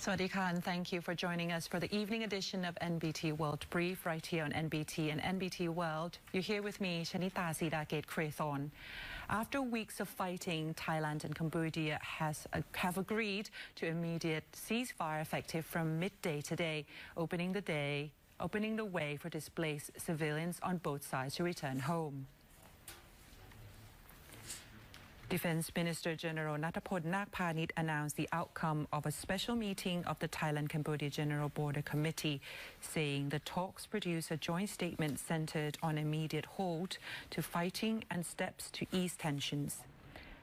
Sawadee and thank you for joining us for the evening edition of NBT World Brief right here on NBT and NBT World. You're here with me, Shanita Sidagate Krethon. After weeks of fighting, Thailand and Cambodia have agreed to immediate ceasefire effective from midday today, opening the way for displaced civilians on both sides to return home. Defense Minister General Nattapol Nakpanit announced the outcome of a special meeting of the Thailand-Cambodia General Border Committee, saying the talks produce a joint statement centered on immediate halt to fighting and steps to ease tensions.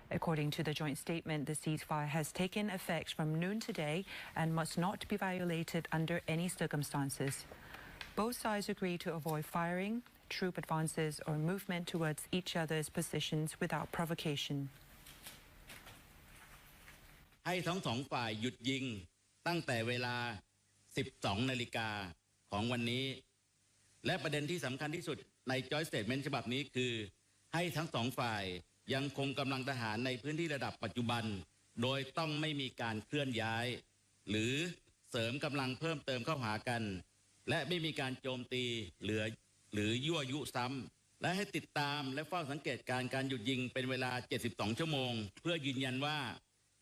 According to the joint statement, the ceasefire has taken effect from noon today and must not be violated under any circumstances. Both sides agree to avoid firing, troop advances or movement towards each other's positions without provocation. ให้ทั้งสองฝ่ายหยุดยิงตั้งแต่เวลา 12 นาฬิกาของวันนี้และประเด็นที่สำคัญที่สุดใน Joint Statement ฉบับนี้คือให้ทั้งสองฝ่ายยังคงกำลังทหารในพื้นที่ระดับปัจจุบันโดยต้องไม่มีการเคลื่อนย้ายหรือเสริมกำลังเพิ่มเติมเข้าหากันและไม่มีการโจมตีหรือยั่วยุซ้ำและให้ติดตามและเฝ้าสังเกตการหยุดยิงเป็นเวลา 72 ชั่วโมงเพื่อยืนยันว่า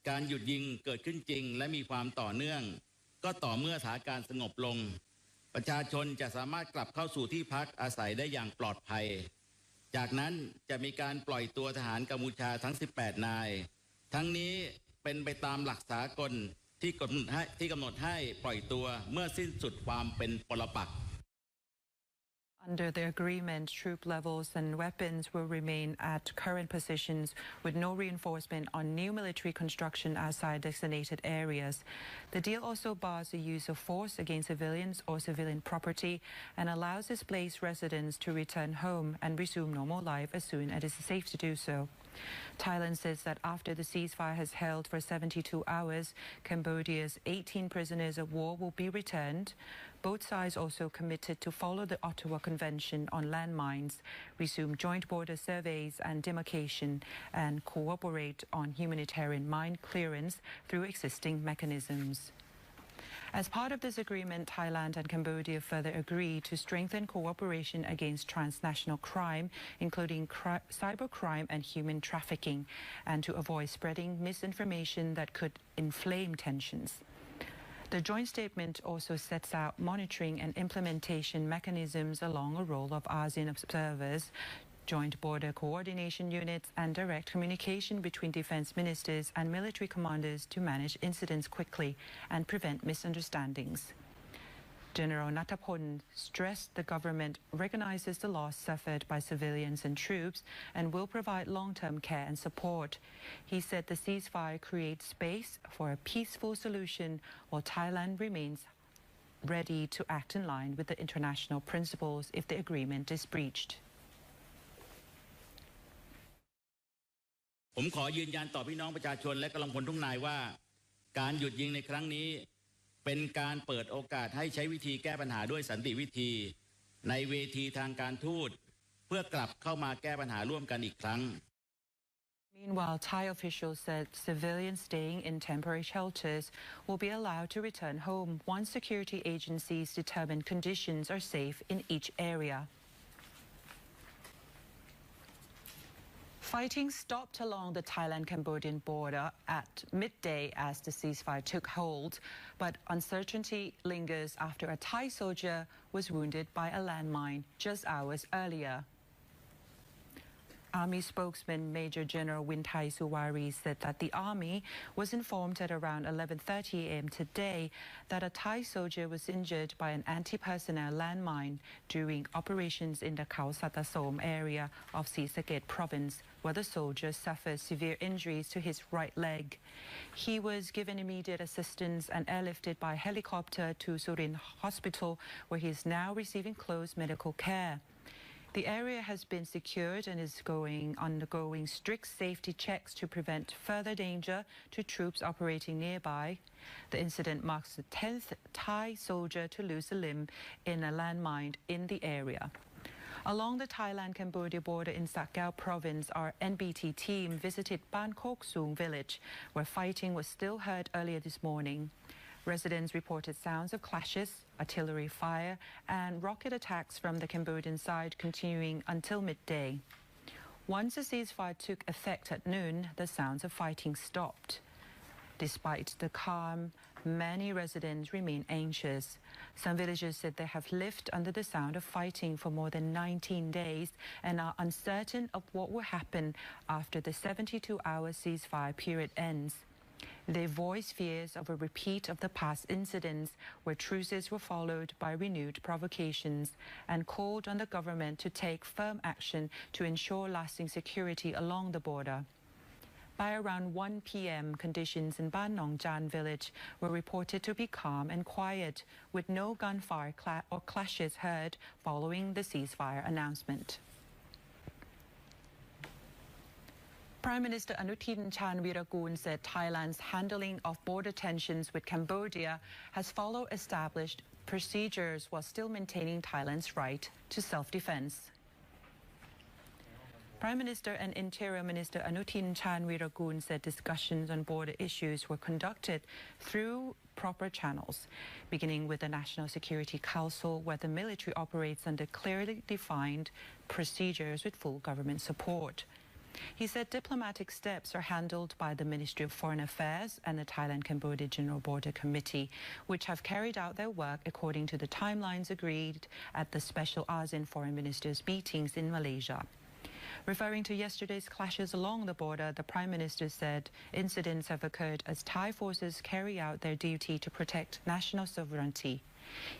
การหยุดยิงเกิดขึ้นจริงและมีความต่อเนื่องก็ต่อเมื่อสถานการณ์สงบลงประชาชนจะสามารถกลับเข้าสู่ที่พักอาศัยได้อย่างปลอดภัยจากนั้นจะมีการปล่อยตัวทหารกัมพูชาทั้ง 18 นายทั้งนี้เป็นไปตามหลักสากลที่กำหนดให้ปล่อยตัวเมื่อสิ้นสุดความเป็นปรปักษ์ Under the agreement, troop levels and weapons will remain at current positions with no reinforcement on new military construction outside designated areas. The deal also bars the use of force against civilians or civilian property and allows displaced residents to return home and resume normal life as soon as it is safe to do so. Thailand says that after the ceasefire has held for 72 hours, Cambodia's 18 prisoners of war will be returned. Both sides also committed to follow the Ottawa Convention on landmines, resume joint border surveys and demarcation, and cooperate on humanitarian mine clearance through existing mechanisms. As part of this agreement, Thailand and Cambodia further agreed to strengthen cooperation against transnational crime, including cybercrime and human trafficking, and to avoid spreading misinformation that could inflame tensions. The joint statement also sets out monitoring and implementation mechanisms along a role of ASEAN observers, joint border coordination units and direct communication between defense ministers and military commanders to manage incidents quickly and prevent misunderstandings. General Nattapol stressed the government recognizes the loss suffered by civilians and troops and will provide long-term care and support. He said the ceasefire creates space for a peaceful solution while Thailand remains ready to act in line with the international principles if the agreement is breached. ผมขอยืนยันต่อพี่น้องประชาชนและกำลังพลทุกนายว่าการหยุดยิงในครั้งนี้เป็นการเปิดโอกาสให้ใช้วิธีแก้ปัญหาด้วยสันติวิธีในเวทีทางการทูตเพื่อกลับเข้ามาแก้ปัญหาร่วมกันอีกครั้ง Meanwhile, Thai officials said civilians staying in temporary shelters will be allowed to return home once security agencies determine conditions are safe in each area. Fighting stopped along the Thailand-Cambodian border at midday as the ceasefire took hold, but uncertainty lingers after a Thai soldier was wounded by a landmine just hours earlier. Army spokesman Major General Winthai Suwari said that the army was informed at around 11:30 a.m. today that a Thai soldier was injured by an anti-personnel landmine during operations in the Khao Satasom area of Sisaket province, where the soldier suffered severe injuries to his right leg. He was given immediate assistance and airlifted by helicopter to Surin Hospital, where he is now receiving close medical care. The area has been secured and is undergoing strict safety checks to prevent further danger to troops operating nearby. The incident marks the 10th Thai soldier to lose a limb in a landmine in the area. Along the Thailand-Cambodia border in Sakao province, our NBT team visited BANGKOK village, where fighting was still heard earlier this morning. Residents reported sounds of clashes, artillery fire, and rocket attacks from the Cambodian side continuing until midday. Once the ceasefire took effect at noon, the sounds of fighting stopped. Despite the calm, many residents remain anxious. Some villagers said they have lived under the sound of fighting for more than 19 days and are uncertain of what will happen after the 72-hour ceasefire period ends. They voiced fears of a repeat of the past incidents where truces were followed by renewed provocations and called on the government to take firm action to ensure lasting security along the border. By around 1 p.m., conditions in Ban Nong Jan village were reported to be calm and quiet, with no gunfire or clashes heard following the ceasefire announcement. Prime Minister Anutin Chanvirakul said Thailand's handling of border tensions with Cambodia has followed established procedures while still maintaining Thailand's right to self-defense. Prime Minister and Interior Minister Anutin Chanvirakul said discussions on border issues were conducted through proper channels, beginning with the National Security Council, where the military operates under clearly defined procedures with full government support. He said diplomatic steps are handled by the Ministry of Foreign Affairs and the Thailand-Cambodia General Border Committee, which have carried out their work according to the timelines agreed at the special ASEAN foreign ministers' meetings in Malaysia. Referring to yesterday's clashes along the border, the Prime Minister said incidents have occurred as Thai forces carry out their duty to protect national sovereignty.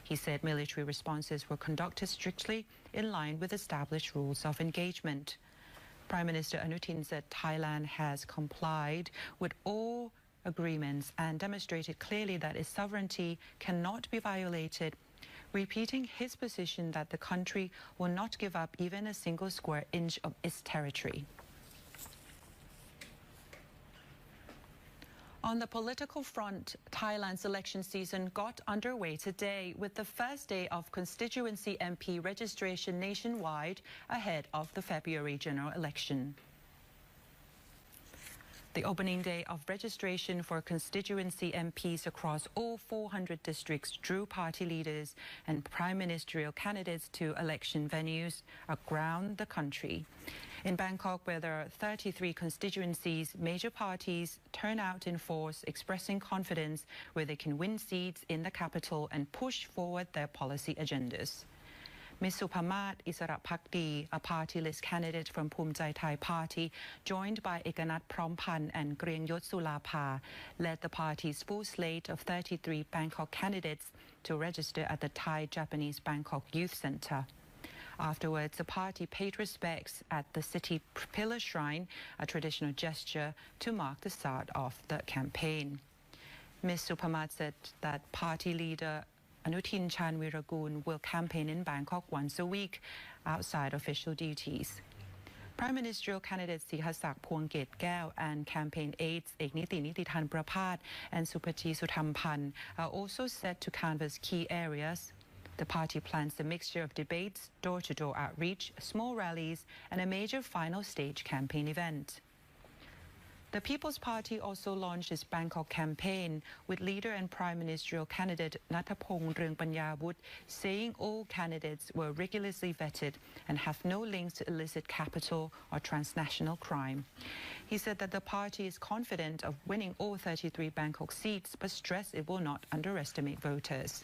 He said military responses were conducted strictly in line with established rules of engagement. Prime Minister Anutin said Thailand has complied with all agreements and demonstrated clearly that its sovereignty cannot be violated, repeating his position that the country will not give up even a single square inch of its territory. On the political front, Thailand's election season got underway today with the first day of constituency MP registration nationwide ahead of the February general election. The opening day of registration for constituency MPs across all 400 districts drew party leaders and prime ministerial candidates to election venues around the country. In Bangkok, where there are 33 constituencies, major parties turn out in force, expressing confidence where they can win seats in the capital and push forward their policy agendas. Ms. Supamat Isarapakdi, a party-list candidate from Phumjai Thai Party, joined by Ekanat Prompan and Greenyot Sulapa, led the party's full slate of 33 Bangkok candidates to register at the Thai-Japanese Bangkok Youth Center. Afterwards, the party paid respects at the city pillar shrine, a traditional gesture to mark the start of the campaign. Ms. Supamat said that party leader Anutin Chanvirakul will campaign in Bangkok once a week outside official duties. Prime Ministerial candidates Sihasak Phuangket Kaew and campaign aides Ekniti Nitithan Prapat and Supati Suthampan are also set to canvass key areas. The party plans a mixture of debates, door-to-door outreach, small rallies, and a major final stage campaign event. The People's Party also launched its Bangkok campaign, with leader and prime ministerial candidate Nathapong Rungpanyawut saying all candidates were rigorously vetted and have no links to illicit capital or transnational crime. He said that the party is confident of winning all 33 Bangkok seats, but stressed it will not underestimate voters.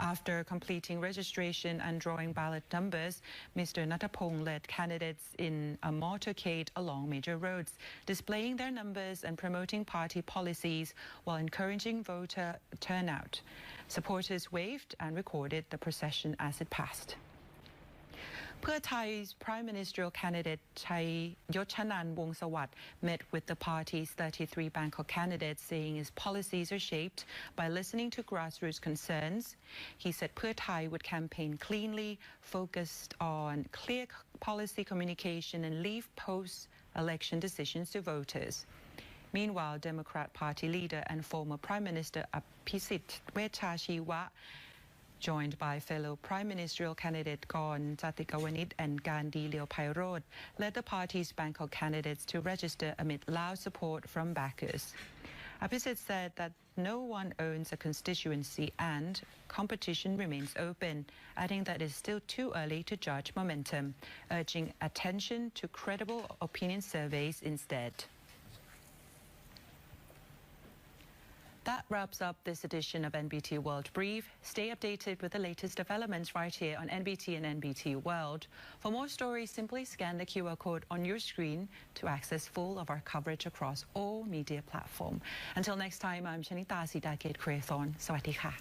After completing registration and drawing ballot numbers, Mr. Nathapong led candidates in a motorcade along major roads, displaying their numbers and promoting party policies while encouraging voter turnout. Supporters waved and recorded the procession as it passed. Pheu Thai's prime ministerial candidate Chai Yochanan Wongsawat met with the party's 33 Bangkok candidates, saying his policies are shaped by listening to grassroots concerns. He said Pheu Thai would campaign cleanly, focused on clear policy communication and leave post-election decisions to voters. Meanwhile, Democrat Party leader and former Prime Minister Aphisit Wechashiwa, joined by fellow prime ministerial candidate Gorn Chatikawanit and Gandhi Leopairod, led the party's Bangkok candidates to register amid loud support from backers. Abhisit said that no one owns a constituency and competition remains open, adding that it's still too early to judge momentum, urging attention to credible opinion surveys instead. That wraps up this edition of NBT World Brief. Stay updated with the latest developments right here on NBT and NBT World. For more stories, simply scan the QR code on your screen to access full of our coverage across all media platforms. Until next time, I'm Shanita Sidakit Krathorn. Sawasdee ka.